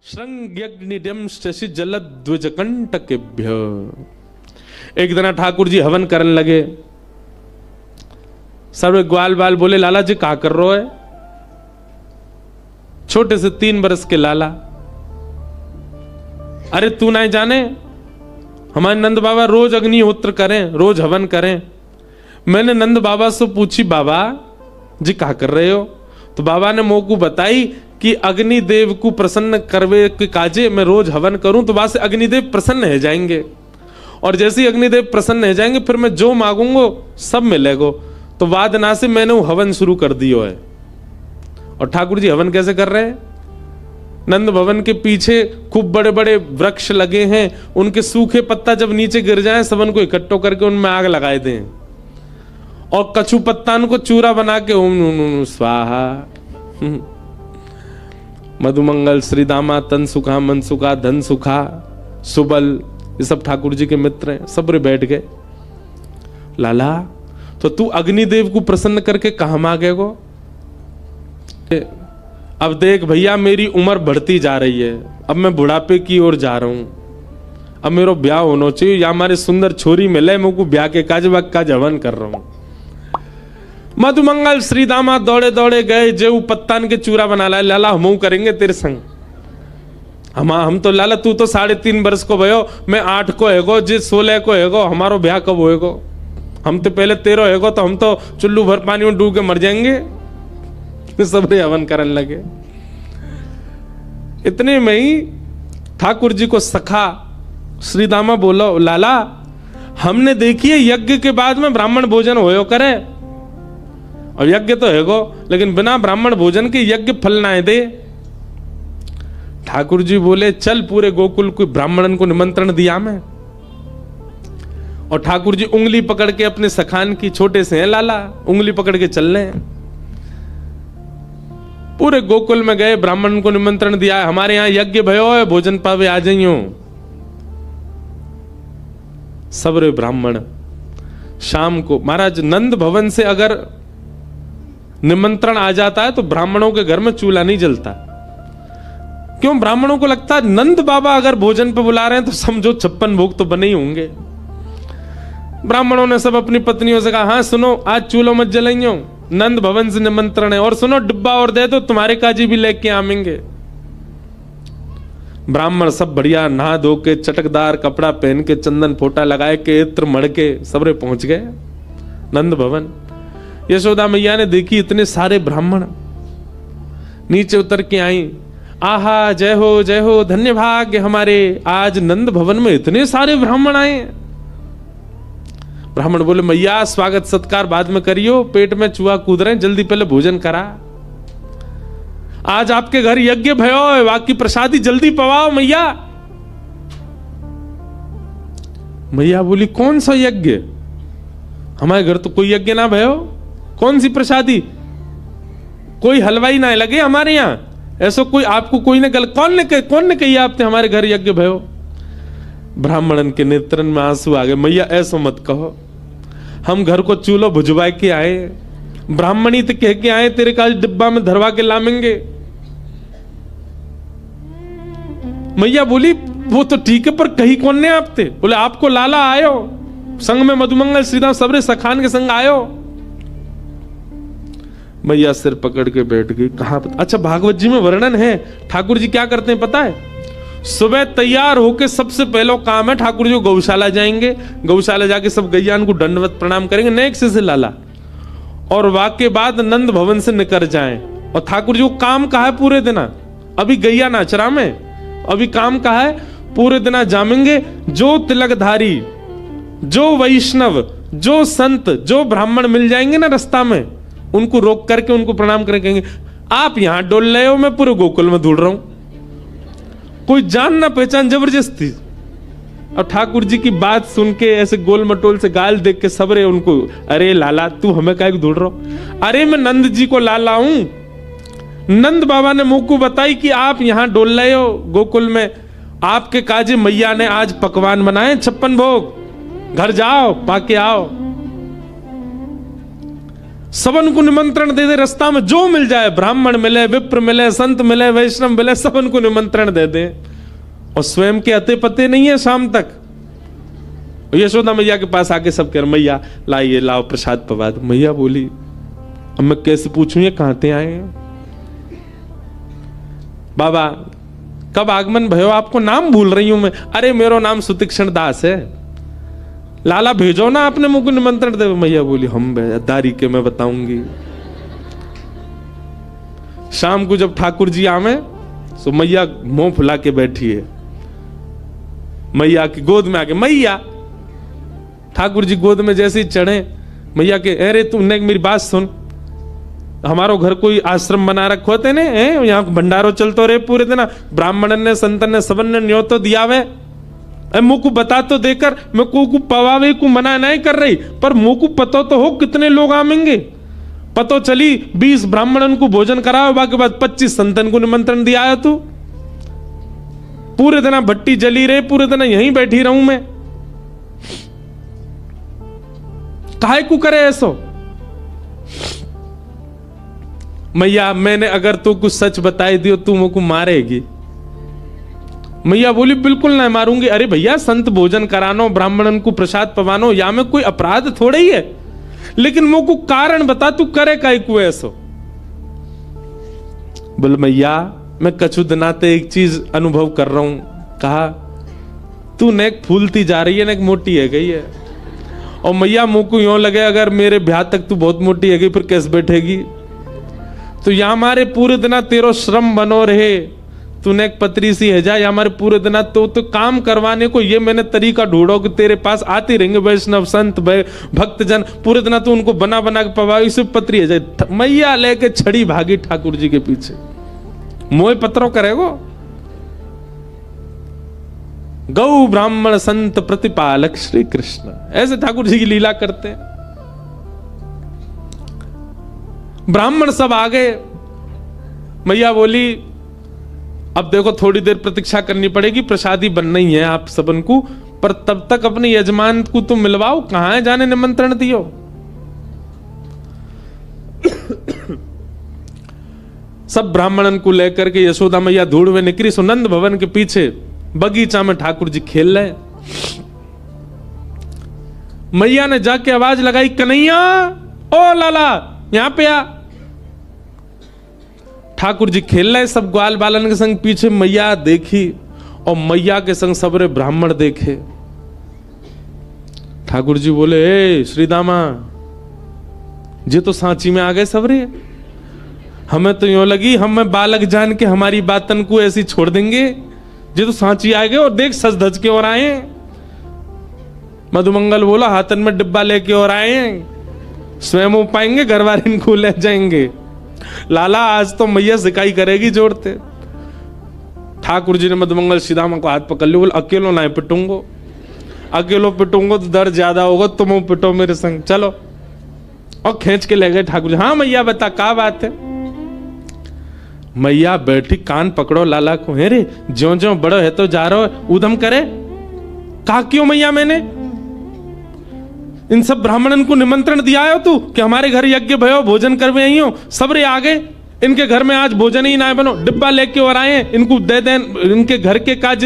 श्रृंग्यग्निड्यं शशि जलध्वजकंटकेभ्य। एक दिन ठाकुर जी हवन करने लगे। सब ग्वाल बाल बोले, लाला जी क्या कर रहे है? छोटे से 3 बरस के लाला, अरे तू ना जाने हमारे नंद बाबा रोज अग्निहोत्र करें, रोज हवन करें। मैंने नंद बाबा से पूछी, बाबा जी क्या कर रहे हो? तो बाबा ने मोकू बताई कि अग्निदेव को प्रसन्न करवे के काजे मैं रोज हवन करूं तो वहां से अग्निदेव प्रसन्न हो जाएंगे, और जैसे ही अग्निदेव प्रसन्न हो जाएंगे फिर मैं जो मांगूंगा सब मिलेगा। तो वाद ना से मैंने वो हवन शुरू कर दियो है। और ठाकुर जी हवन कैसे कर रहे हैं? नंद भवन के पीछे खूब बड़े बड़े वृक्ष लगे हैं, उनके सूखे पत्ता जब नीचे गिर जाए सबन को इकट्ठो करके उनमें आग लगाए दें, और कछु पत्ता को चूरा बना के ओम स्वाहा मधुमंगल श्रीदामा तन सुखा मन सुखा धन सुखा सुबल, ये सब ठाकुर जी के मित्र हैं। सब रे बैठ गए। लाला तो तू अग्निदेव को प्रसन्न करके कहां मांगेगो? अब देख भैया मेरी उम्र बढ़ती जा रही है, अब मैं बुढ़ापे की ओर जा रहा हूं, अब मेरा ब्याह होना चाहिए या हमारे सुंदर छोरी मिले, मुझको ब्याह के काज हवन कर रहा हूं। मधुमंगल श्रीदामा दौड़े दौड़े गए, जो पत्तान के चूरा बना ला। लाला हम करेंगे तेरे संग। हम तो लाला तू तो 3.5 बरस को भयो, मैं 8 को हैगो, जे 16 को हैगो, हमारो ब्याह कब होएगो? हम तो पहले 13 हैगो, तो हम तो चुल्लू भर पानी में डूब के मर जाएंगे। सब रे हवन करने लगे। इतने में ही ठाकुर जी को सखा श्रीदामा बोलो, लाला हमने देखिए यज्ञ के बाद में ब्राह्मण भोजन होयो करे, और यज्ञ तो हैगो लेकिन बिना ब्राह्मण भोजन के यज्ञ फल ना दे। ठाकुर जी बोले, चल पूरे गोकुल को ब्राह्मणन को निमंत्रण दिया मैं। और ठाकुर जी उंगली पकड़ के अपने सखान की, छोटे से हैं लाला, उंगली पकड़ के चल रहे हैं। पूरे गोकुल में गए, ब्राह्मण को निमंत्रण दिया, हमारे यहां यज्ञ भयो है, भोजन पावे आ जाइयो। सब रे ब्राह्मण शाम को, महाराज नंद भवन से अगर निमंत्रण आ जाता है तो ब्राह्मणों के घर में चूल्हा नहीं जलता। क्यों? ब्राह्मणों को लगता है नंद बाबा अगर भोजन पे बुला रहे हैं तो समझो 56 भोग तो बने ही होंगे। ब्राह्मणों ने सब अपनी पत्नियों से कहा, हाँ सुनो आज चूल्हो मत जलाइयो, नंद भवन से निमंत्रण है, और सुनो डिब्बा और दे दो, तुम्हारे काजी भी लेके आवेंगे। ब्राह्मण सब बढ़िया नहा धो के, चटकदार कपड़ा पहन के, चंदन फोटा लगाए के, इत्र मड़ के सबरे पहुंच गए नंद भवन। यशोदा मैया ने देखी इतने सारे ब्राह्मण, नीचे उतर के आई, आहा जय हो धन्य भाग्य हमारे, आज नंद भवन में इतने सारे ब्राह्मण आए। ब्राह्मण बोले, मैया स्वागत सत्कार बाद में करियो, पेट में चूहा कूद रहे, जल्दी पहले भोजन करा। आज आपके घर यज्ञ भयो, बाकी प्रसादी जल्दी पवाओ मैया। मैया बोली, कौन सा यज्ञ? हमारे घर तो कोई यज्ञ ना भयो, कौन सी प्रसादी? कोई हलवाई ना लगे हमारे यहां, ऐसा कोई आपको कोई ने कौन ने कही आपने हमारे घर यज्ञ भयो? ब्राह्मणन के नेत्रन में आंसू आ गए। मैया ऐसा मत कहो, हम घर को चूल्हो भुजवा के आए, ब्राह्मणी तो कह के आए, तेरे का डिब्बा में धरवा के लामेंगे। मैया बोली, वो तो ठीक है पर कही कौन ने आपते? बोले, आपको लाला आयो, संग में मधुमंगल श्रीदाम सबरे सखान के संग आयो। मैया सिर पकड़ के बैठ गई। कहा? अच्छा भागवत जी में वर्णन है, ठाकुर जी क्या करते हैं पता है? सुबह तैयार होके सबसे पहला काम है ठाकुर जी गौशाला जाएंगे, गौशाला जाके सब गैयान को दंडवत प्रणाम करेंगे नेक्स्ट से लाला, और वाके बाद नंद भवन से निकल जाएं। और ठाकुर जी को काम कहा है पूरे दिन, अभी गैया नाचरा में, अभी काम कहा है पूरे दिन जामेंगे। जो तिलकधारी, जो वैष्णव, जो संत, जो ब्राह्मण मिल जाएंगे ना रास्ता में, उनको रोक करके उनको प्रणाम करेंगे, आप यहां डोल रहे हो, मैं पूरे गोकुल में ढूंढ रहा हूं, कोई जान ना पहचान जबरदस्ती। और ठाकुर जी की बात सुन के ऐसे गोल मटोल से गाल देख के सबरे उनको, अरे लाला तू हमें क्या ढूंढ रहा हो? अरे मैं नंद जी को लाला हूं, नंद बाबा ने मुझ को बताई कि आप यहां डोल रहे हो गोकुल में, आपके काजी मैया ने आज पकवान बनाए 56 भोग, घर जाओ पाके आओ। सबन को निमंत्रण दे दे, रास्ता में जो मिल जाए, ब्राह्मण मिले, विप्र मिले, संत मिले, वैष्णव मिले, सबन को निमंत्रण दे दे। और स्वयं के अते पते नहीं है शाम तक। यशोदा मैया के पास आके सब कह रहे, मैया लाइए, लाओ प्रसाद पवा दो। मैया बोली, अब मैं कैसे पूछूं ये कहां से आए हैं? बाबा कब आगमन भयो, आपको नाम भूल रही हूं मैं। अरे मेरा नाम सुतीक्षण दास है। लाला भेजो ना, अपने मुंह को निमंत्रण दे। मैया बोली, हम दारी के मैं बताऊंगी। शाम को जब ठाकुर जी आवे तो मैया मुंह फुला के बैठी है, मैया की गोद में आके, मैया ठाकुर जी गोद में जैसे ही चढ़े, मैया के, अरे तुमने मेरी बात सुन, हमारो घर कोई आश्रम बना रखो थे ने, यहाँ भंडारो चलतो रे पूरे दिन, ब्राह्मण ने संतन ने सबन ने न्योतो दिया वे, मुंह को बता तो देकर, मैं को पवावे को मना नहीं कर रही, पर मुंह को पतो तो हो कितने लोग आवेंगे। पतो चली 20 ब्राह्मणन को भोजन कराओ, बाकी बाद 25 संतन को निमंत्रण दिया है। तू पूरे दिन भट्टी जली रहे, पूरे दिन यहीं बैठी रहूं मैं, काहे को करे ऐसो? मैया मैंने अगर तू कुछ सच बताई दियो तू मुझको मारेगी। मैया बोली, बिल्कुल नहीं मारूंगी। अरे भैया, संत भोजन करानो, ब्राह्मणन को प्रसाद पवानो, या में कोई अपराध थोड़ा ही है, लेकिन मुझको कारण बता, तू करे काहे को ऐसो? बोल, मैया मैं कछु दिनाते एक चीज अनुभव कर रहा हूं। कहा, तू नेक फूलती जा रही है, नेक मोटी है गई है। और मैया मुंह को यूं लगे, अगर मेरे ब्याह तक तू बहुत मोटी है गई, फिर कैसे बैठेगी? तो या हमारे पूरे दिना तेरो श्रम बनो रहे, तूने एक पतरी सी है जा, या हमारे पूरे दिना तो काम करवाने को ये मैंने तरीका ढूंढो कि तेरे पास आते रहेंगे वैष्णव संत भक्तजन, पूरे दिना तू उनको बना बना के पवाई, सिर्फ पतरी है जाए। मैया लेके छड़ी भागी ठाकुर जी के पीछे, मोह पत्रों करेगो। गौ ब्राह्मण संत प्रतिपालक श्री कृष्ण, ऐसे ठाकुर जी की लीला करते हैं। ब्राह्मण सब आ गए। मैया बोली, अब देखो थोड़ी देर प्रतीक्षा करनी पड़ेगी, प्रसादी बनना ही है आप सबन को, पर तब तक अपने यजमान को तुम मिलवाओ, कहां है जाने निमंत्रण दियो। सब ब्राह्मणन को लेकर के यशोदा मैया धूड़ में निकली। सुनंद भवन के पीछे बगीचा में ठाकुर जी खेल रहे। मैया ने जाके आवाज लगाई, कन्हैया ओ लाला यहां पे आ। ठाकुर जी खेल रहे सब ग्वाल बालन के संग, पीछे मैया देखी और मैया के संग सबरे ब्राह्मण देखे। ठाकुर जी बोले, ए श्रीदामा, जे तो सांची में आ गए सबरे। हमें तो यूं लगी हमें बालक जान के हमारी बातन को ऐसी छोड़ देंगे, जे तो सांची आ गए और देख सज धज के और आए। मधुमंगल बोला, हाथन में डिब्बा लेके और आए, स्वयं हो पाएंगे, घर वाले इनको ले जाएंगे। लाला आज तो मैया सिकाई करेगी जोड़ते। ठाकुर जी ने मधुमंगल श्रीदामा को हाथ पकड़ लिया, बोले अकेलो ना पिटूंगो, अकेलो पिटूंगो तो दर्द ज्यादा होगा, तुम पिटो मेरे संग, चलो। और खींच के ले गए ठाकुर जी। हाँ मैया बता क्या बात है? मैया बैठी, कान पकड़ो लाला को, है रे ज्यो ज्यो बड़ो है तो जा रहा है, उधम करे। कहा क्यों मैया, मैंने इन सब ब्राह्मणन को निमंत्रण दिया है तू कि हमारे घर यज्ञ भयो, भोजन करवे आई हो, सबरे आ गए, इनके घर में आज भोजन ही ना बनो, डिब्बा लेके और आए, इनको दे दें, इनके घर के काज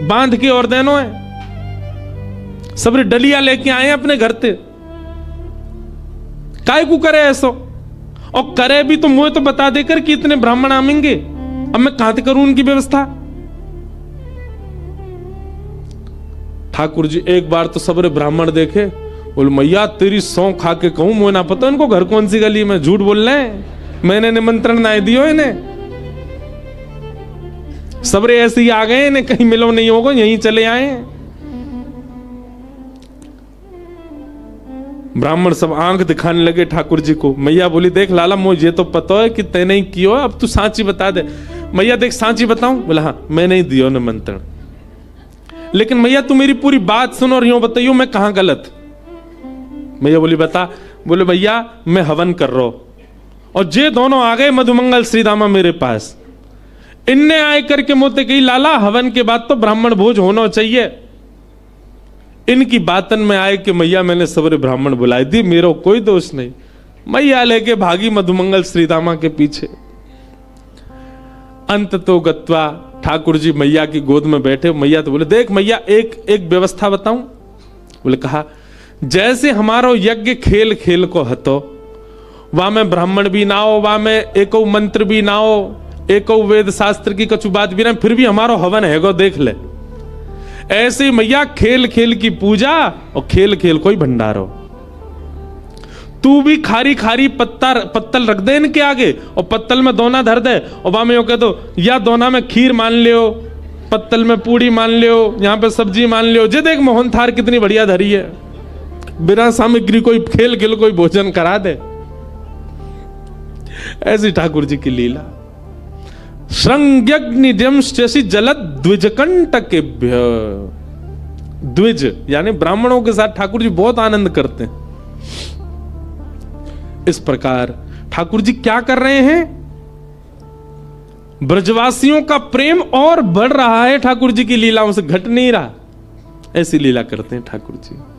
बांध के और देनो है, सबरे डलिया लेके आए अपने घर से। काय को करे ऐसो? और करे भी तो मुझे तो बता देकर कि इतने ब्राह्मण आमेंगे, अब मैं कहां से करूं उनकी व्यवस्था? ठाकुर जी एक बार तो सबरे ब्राह्मण देखे, बोले मैया तेरी सौ खा के कहूं, मुझे ना पता इनको घर कौन सी गली में, झूठ बोल रहे हैं, मैंने निमंत्रण ना दियो इन्हें, सबरे ऐसे ही आ गए, इन्हें कहीं मिलो नहीं होगा, यहीं चले आए। ब्राह्मण सब आंख दिखाने लगे ठाकुर जी को। मैया बोली, देख लाला मुझे तो पता है कि तैने ही कियो, अब तू सांची बता दे। मैया देख सांची बताऊं? बोला हाँ, मैं नहीं दियो निमंत्रण, लेकिन मैया तू मेरी पूरी बात सुनो और यूं बताइयो मैं कहां गलत। मैया बोली बता। बोले भैया मैं हवन कर रहा हूं और जे दोनों आ गए मधुमंगल श्रीदामा मेरे पास, इनने आए करके मोते कही लाला हवन के बाद तो ब्राह्मण भोज होना चाहिए। इनकी बातन में आए कि मैया मैंने सबरे ब्राह्मण बुलाई दी, मेरा कोई दोष नहीं। मैया लेके भागी मधुमंगल श्रीदामा के पीछे। अंत तो गत्वा ठाकुर जी मैया की गोद में बैठे। मैया तो बोले, देख मैया एक व्यवस्था बताऊं। बोले, कहा, जैसे हमारो यज्ञ खेल खेल को हतो, वहां में ब्राह्मण भी ना हो, वहां में एको मंत्र भी ना हो, एको वेद शास्त्र की कछु बात भी ना, फिर भी हमारो हवन है गो, देख ले। ऐसे मैया खेल खेल की पूजा और खेल खेल कोई भंडारो। तू भी खारी खारी पत्तल रख दे इनके आगे और पत्तल में दोना धर दे और वहां में यो कह दो, या दोना में खीर मान लियो, पत्तल में पूड़ी मान लियो, यहां पे सब्जी मान लियो। जे देख मोहन थार कितनी बढ़िया धरी है, बिना सामग्री कोई खेल खेल कोई भोजन करा दे। ऐसी ठाकुर जी की लीला। श्रृंग्यग्निजंश्चि जलद द्विजकंटकेभ्य। द्विज यानी ब्राह्मणों के साथ ठाकुर जी बहुत आनंद करते हैं। इस प्रकार ठाकुर जी क्या कर रहे हैं? ब्रजवासियों का प्रेम और बढ़ रहा है, ठाकुर जी की लीलाओं से घट नहीं रहा। ऐसी लीला करते हैं ठाकुर जी।